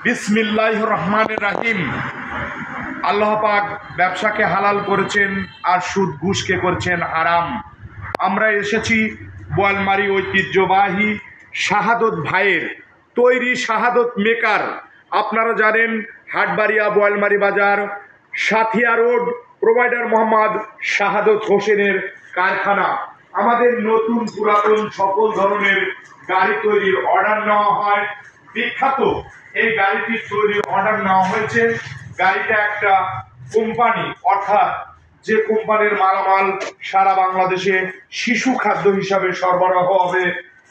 বিসমিল্লাহির রহমানির রহিম। আল্লাহ পাক ব্যবসাকে হালাল করেছেন আর সুদ ঘুষকে করেছেন হারাম। আমরা এসেছি বোয়ালমারি ঐতিহ্যবাহী শাহাদত ভাইয়ের তৈরি শাহাদত মেকার। আপনারা জানেন হাটবাড়িয়া বোয়ালমারি বাজার সাথিয়া রোড প্রোভাইডার মোহাম্মদ শাহাদত হোসেনের কারখানা। আমাদের নতুন পুরাতন সকল ধরনের গাড়ি তৈরির অর্ডার নেওয়া হয়। বিখ্যাত এই গাড়িটির তৈরির অর্ডার নেওয়া হয়েছে। গাড়িটা একটা কোম্পানি, অর্থাৎ যে কোম্পানির মালামাল সারা বাংলাদেশে শিশু খাদ্য হিসাবে সরবরাহ হবে।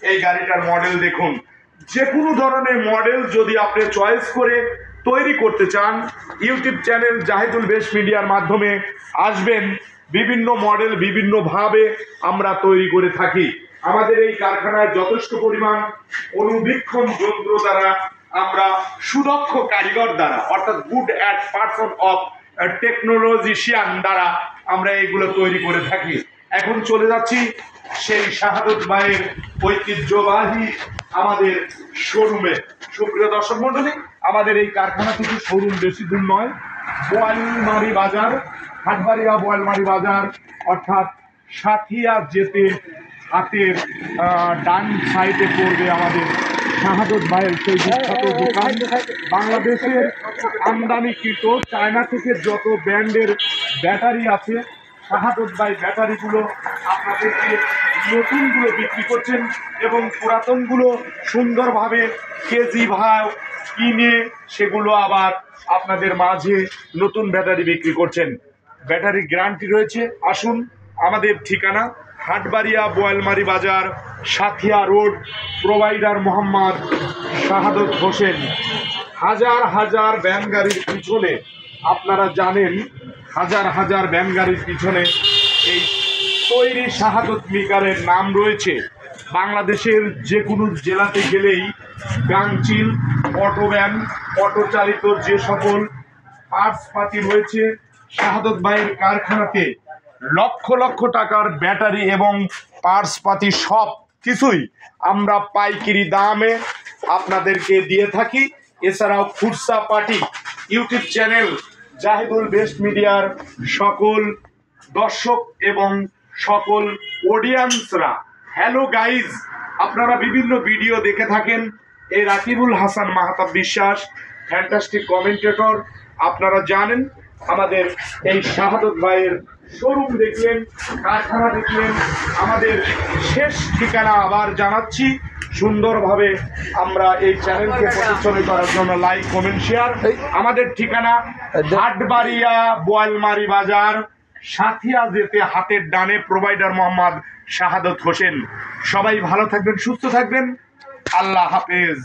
এই গাড়িটার মডেল দেখুন। যে কোনো ধরনের মডেল যদি আপনি চয়েস করে তৈরি করতে চান, ইউটিউব চ্যানেল জাহিদুল বেস্ট মিডিয়ার মাধ্যমে আসবেন। বিভিন্ন মডেল বিভিন্নভাবে আমরা তৈরি করে থাকি। আমাদের এই কারখানায় যথেষ্ট পরিমাণ অনুবীক্ষণ যন্ত্র দ্বারা আমরা সুদক্ষ কারিগর দ্বারা, অর্থাৎ গুড অ্যাট পারসন অফ টেকনোলজিশিয়ান দ্বারা আমরা এইগুলো তৈরি করে থাকি। এখন চলে যাচ্ছি সেই শাহাদত ভাইয়ের ঐতিহ্যবাহী আমাদের শোরুমে। সুপ্রিয় দর্শক মন্ডলী, আমাদের এই কারখানা থেকে শোরুম বেশি দূর নয়, বোয়ালমারি বাজার, হাটবাড়িয়া বোয়ালমারি বাজার, অর্থাৎ সাথিয়া যেতে হাতের ডান সাইডে পড়বে আমাদের শাহাদত ভাইয়ের সেই বিখ্যাত দোকান। বাংলাদেশের আমদানিকৃত চায়না থেকে যত ব্র্যান্ডের ব্যাটারি আছে, শাহাদত ভাই ব্যাটারিগুলো আপনাদেরকে নতুনগুলো বিক্রি করছেন এবং পুরাতনগুলো সুন্দরভাবে কেজি ভাও কিনে সেগুলো আবার আপনাদের মাঝে নতুন ব্যাটারি বিক্রি করছেন। ব্যাটারি গ্যারান্টি রয়েছে। আসুন, আমাদের ঠিকানা হাটবাড়িয়া বোয়ালমারি বাজার সাথিয়া রোড প্রোভাইডার মোহাম্মদ শাহাদত হোসেন। হাজার হাজার ভ্যান গাড়ির পিছনে, আপনারা জানেন হাজার হাজার ভ্যান গাড়ির পিছনে এই তৈরি শাহাদত মেকারের নাম রয়েছে। বাংলাদেশের যে কোনো জেলাতে গেলেই গাংচিল, অটো ভ্যান, অটো চালিত যে সকল পার্টসপাতি রয়েছে, শাহাদত ভাইয়ের কারখানাতে লক্ষ লক্ষ টাকার ব্যাটারি এবং পার্টসপাতি সব কিছুই আমরা পাইকারি দামে আপনাদেরকে দিয়ে থাকি। এছাড়াও খুচরা party YouTube channel Jahidul best মিডিয়ার সকল দর্শক এবং সকল অডিয়েন্সরা, হ্যালো গাইজ, আপনারা বিভিন্ন ভিডিও দেখে থাকেন। এই রাকিবুল হাসান মাহতাব বিশ্বাস, ফ্যান্টাস্টিক কমেন্টেটর। আপনারা জানেন আমাদের এই শাহাদত ভাইয়ের শোরুম দেখলেন, কারখানা দেখলেন। আমাদের শেষ ঠিকানা আবার জানাচ্ছি সুন্দরভাবে। আমরা এই চ্যানেলকে প্রতিচ্ছবি করার জন্য লাইক, কমেন্ট, শেয়ার। আমাদের ঠিকানা হাটবাড়িয়া বোয়ালমারি বাজার সাথিয়া যেতে হাতের ডানে প্রোভাইডার মোহাম্মদ শাহাদত হোসেন। সবাই ভালো থাকবেন, সুস্থ থাকবেন। আল্লাহ হাফেজ।